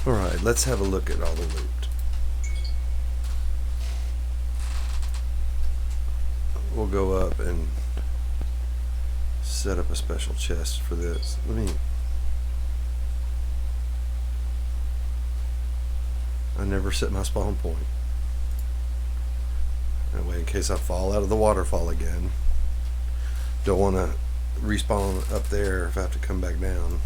Alright, let's have a look at all the loot. We'll go up and set up a special chest for this. I never set my spawn point. That way, in case I fall out of the waterfall again, don't want to respawn up there if I have to come back down.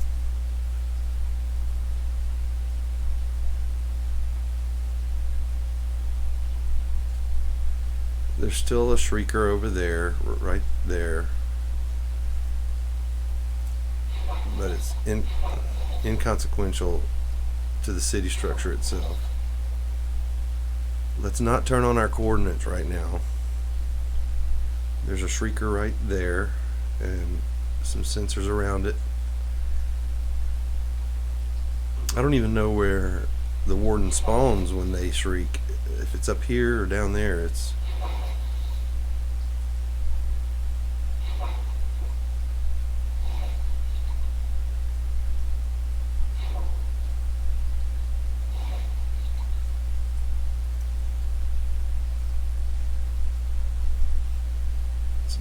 There's still a shrieker over there, right there, but it's inconsequential to the city structure itself. Let's not turn on our coordinates right now. There's a shrieker right there and some sensors around it. I don't even know where the warden spawns when they shriek. If it's up here or down there, it's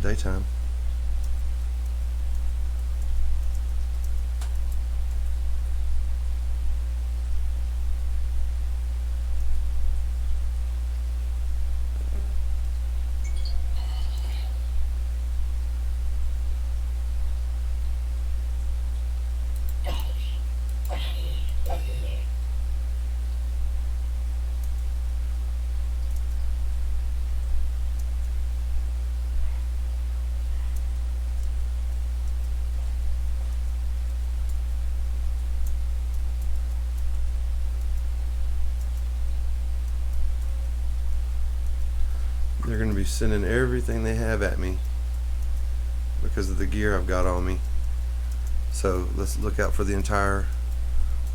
daytime. They're going to be sending everything they have at me because of the gear I've got on me. So let's look out for the entire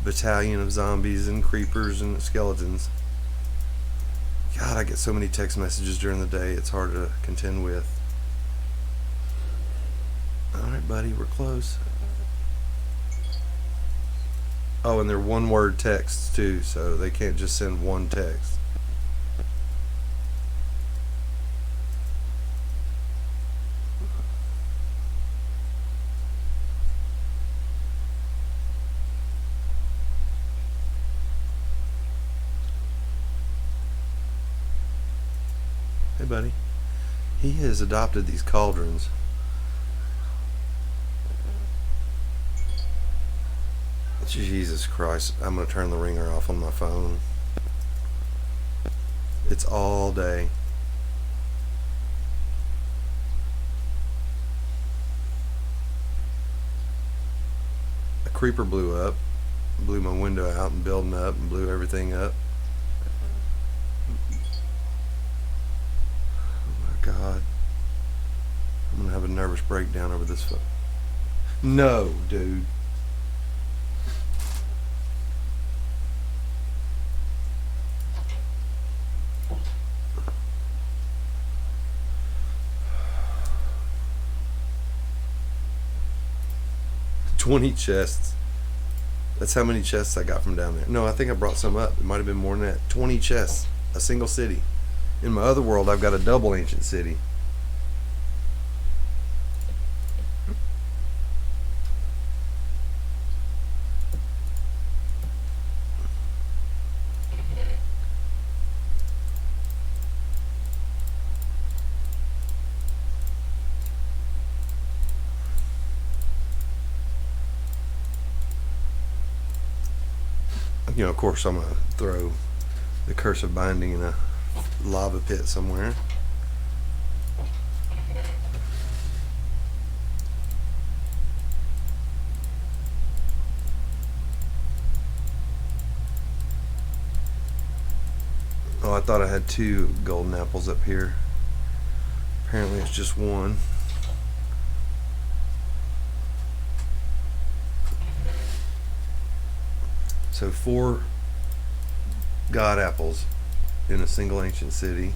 battalion of zombies and creepers and skeletons. God, I get so many text messages during the day, it's hard to contend with. Alright, buddy, we're close. Oh, and they're one-word texts too, so they can't just send one text. Hey, buddy. He has adopted these cauldrons. Jesus Christ. I'm going to turn the ringer off on my phone. It's all day. A creeper blew up. Blew my window out and building up and blew everything up. God, I'm gonna have a nervous breakdown over this phone. No, dude. $20 chests. That's how many chests I got from down there. No, I think I brought some up. It might have been more than that. 20 chests. A single city. In my other world, I've got a double ancient city. You know, of course, I'm going to throw the Curse of Binding in a lava pit somewhere. Oh, I thought I had 2 golden apples up here. Apparently it's just 1. So 4 god apples in a single ancient city.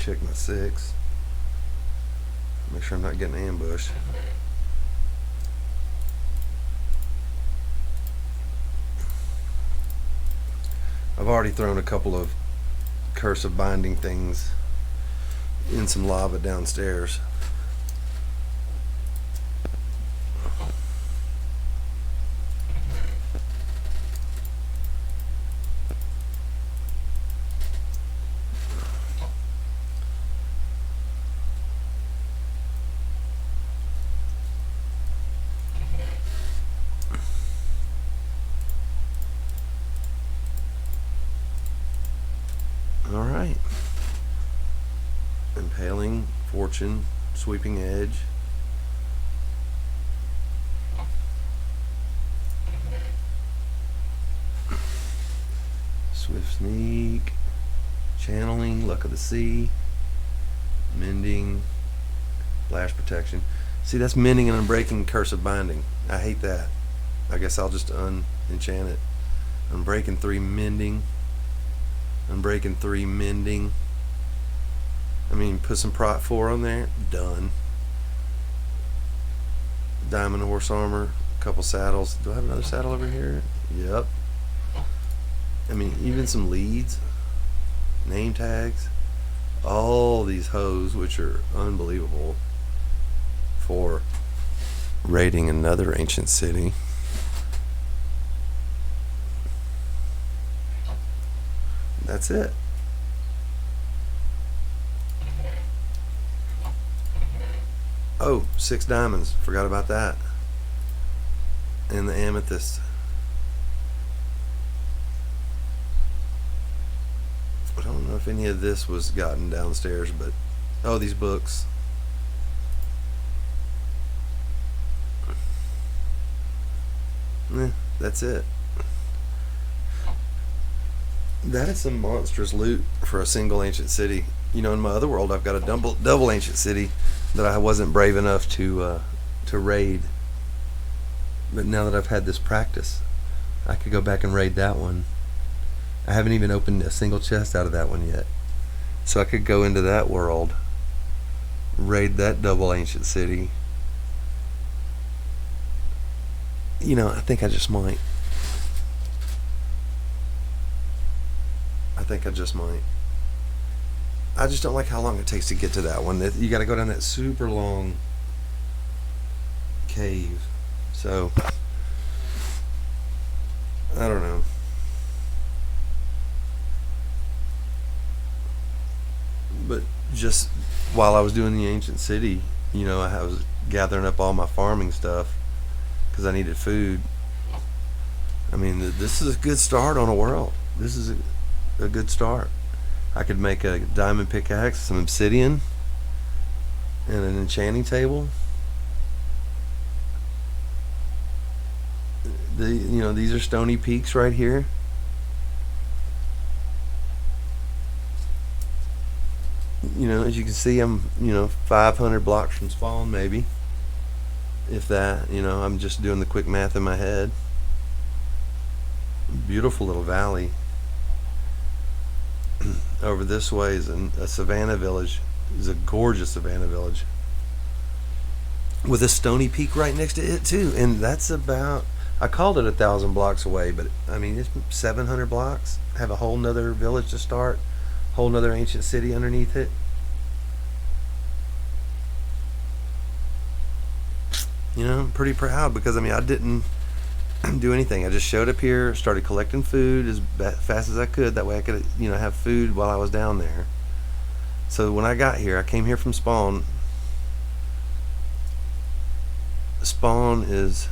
check my 6. Make sure I'm not getting ambushed. I've already thrown a couple of Curse of Binding things in some lava downstairs. Alright. Impaling, Fortune, Sweeping Edge. Swift Sneak. Channeling, Luck of the Sea. Mending. Lash Protection. See, that's mending and unbreaking, Curse of Binding. I hate that. I guess I'll just unenchant it. Unbreaking 3, mending. Unbreaking 3, mending. I mean, put some Prot 4 on there. Done. Diamond Horse Armor. A couple saddles. Do I have another saddle over here? Yep. I mean, even some leads. Name tags. All these hoes, which are unbelievable for raiding another ancient city. That's it. Oh, 6 diamonds. Forgot about that. And the amethyst. I don't know if any of this was gotten downstairs, but oh, these books. That's it. That is some monstrous loot for a single ancient city. You know, in my other world, I've got a double ancient city that I wasn't brave enough to raid. But now that I've had this practice, I could go back and raid that one. I haven't even opened a single chest out of that one yet. So I could go into that world, raid that double ancient city. You know, I think I just might. I think I just might. I just don't like how long it takes to get to that one. You got to go down that super long cave. So, I don't know. But just while I was doing the ancient city, you know, I was gathering up all my farming stuff because I needed food. I mean, this is a good start on a world. This is a good start. I could make a diamond pickaxe, some obsidian, and an enchanting table. You know, these are stony peaks right here. You know, as you can see, I'm 500 blocks from spawn, maybe, if that. You know, I'm just doing the quick math in my head. Beautiful little valley. Over this way is a savannah village. It's a gorgeous savannah village with a stony peak right next to it too. And that's about, I called it 1,000 blocks away, but I mean it's 700 blocks. Have a whole nother village to start, whole nother ancient city underneath it. You know, I'm pretty proud because I mean I didn't do anything. I just showed up here, started collecting food as fast as I could. That way I could, you know, have food while I was down there. So when I got here, I came here from spawn. Spawn is,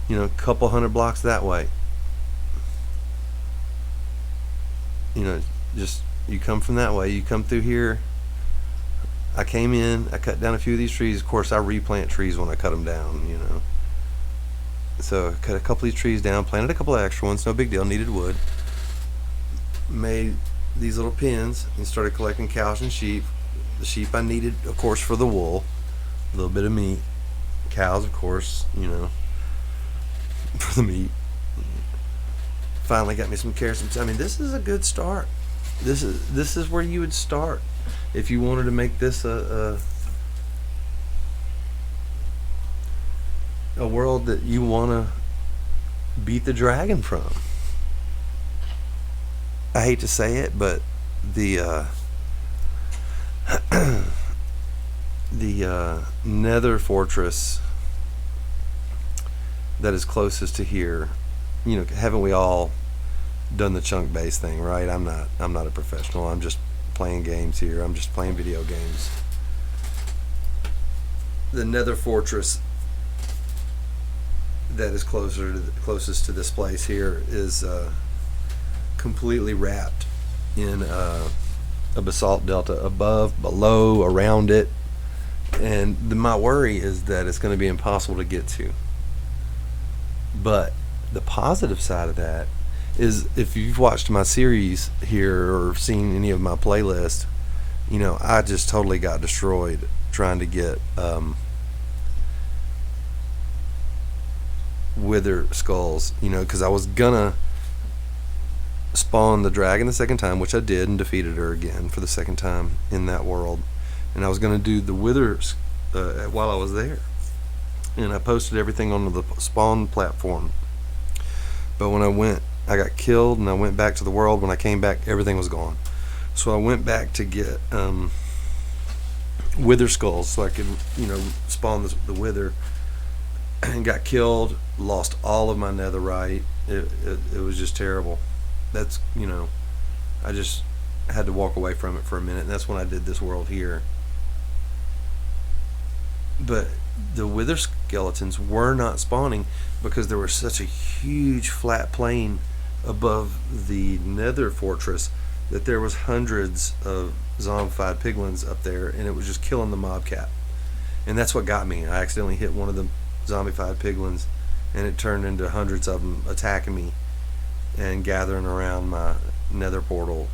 you know, a couple hundred blocks that way. You know, just you come from that way, you come through here. I came in, I cut down a few of these trees. Of course, I replant trees when I cut them down, you know. So I cut a couple of these trees down, planted a couple of extra ones, no big deal, needed wood. Made these little pens and started collecting cows and sheep. The sheep I needed, of course, for the wool, a little bit of meat. Cows, of course, you know, for the meat. Finally got me some carrots. I mean, this is a good start. This is where you would start if you wanted to make this a world that you want to beat the dragon from. I hate to say it, but the the Nether fortress that is closest to here, you know, haven't we all done the chunk base thing, right? I'm not a professional. I'm just playing games here. I'm just playing video games. The Nether fortress that is closest to this place here is completely wrapped in a basalt delta, above, below, around it, and my worry is that it's going to be impossible to get to. But the positive side of that is, if you've watched my series here or seen any of my playlists, you know, I just totally got destroyed trying to get wither skulls, you know, because I was gonna spawn the dragon the second time, which I did, and defeated her again for the second time in that world, and I was gonna do the withers while I was there, and I posted everything onto the spawn platform. But when I got killed, and I went back to the world. When I came back, everything was gone. So I went back to get wither skulls so I could, you know, spawn the wither, and got killed, lost all of my netherite. It was just terrible. That's, you know, I just had to walk away from it for a minute, and that's when I did this world here. But the wither skeletons were not spawning because there was such a huge flat plain above the Nether fortress that there was hundreds of zombified piglins up there, and it was just killing the mob cap. And that's what got me. I accidentally hit one of the zombified piglins, and it turned into hundreds of them attacking me and gathering around my Nether portal.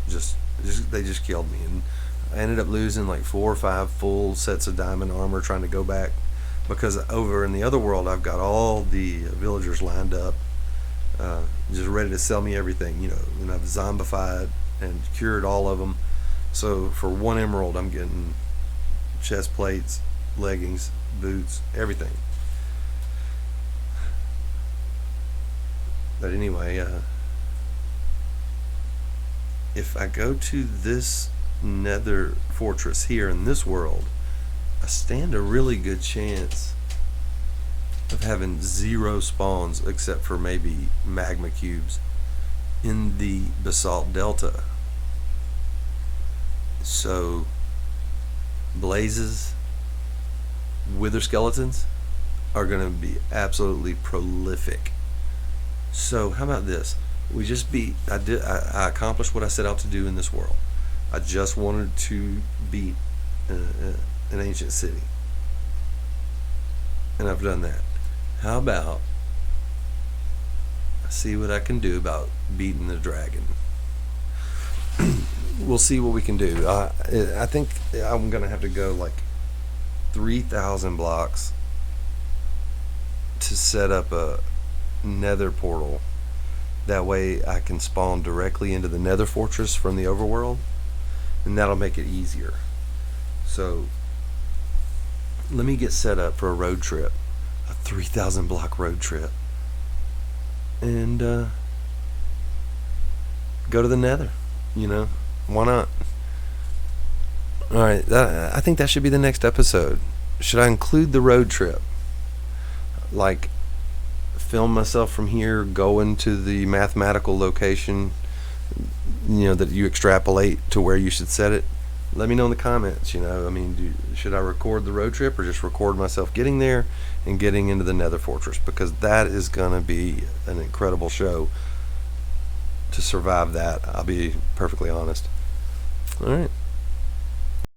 They just killed me, and I ended up losing like 4 or 5 full sets of diamond armor trying to go back, because over in the other world I've got all the villagers lined up, just ready to sell me everything, you know, and I've zombified and cured all of them. So for 1 emerald I'm getting chest plates, leggings, boots, everything. But anyway, if I go to this Nether fortress here in this world, I stand a really good chance of having 0 spawns, except for maybe magma cubes in the basalt delta. So blazes, wither skeletons are going to be absolutely prolific. So how about this? I accomplished what I set out to do in this world. I just wanted to beat an ancient city, and I've done that. How about I see what I can do about beating the dragon? We'll see what we can do. I think I'm gonna have to go like 3,000 blocks to set up a Nether portal. That way I can spawn directly into the Nether fortress from the overworld, and that'll make it easier. So let me get set up for a road trip, a 3,000 block road trip, and go to the Nether. You know, why not? Alright, I think that should be the next episode. Should I include the road trip? Like, film myself from here going to the mathematical location, you know, that you extrapolate to where you should set it? Let me know in the comments. You know, I mean, should I record the road trip, or just record myself getting there and getting into the Nether fortress? Because that is going to be an incredible show to survive that. I'll be perfectly honest. All right.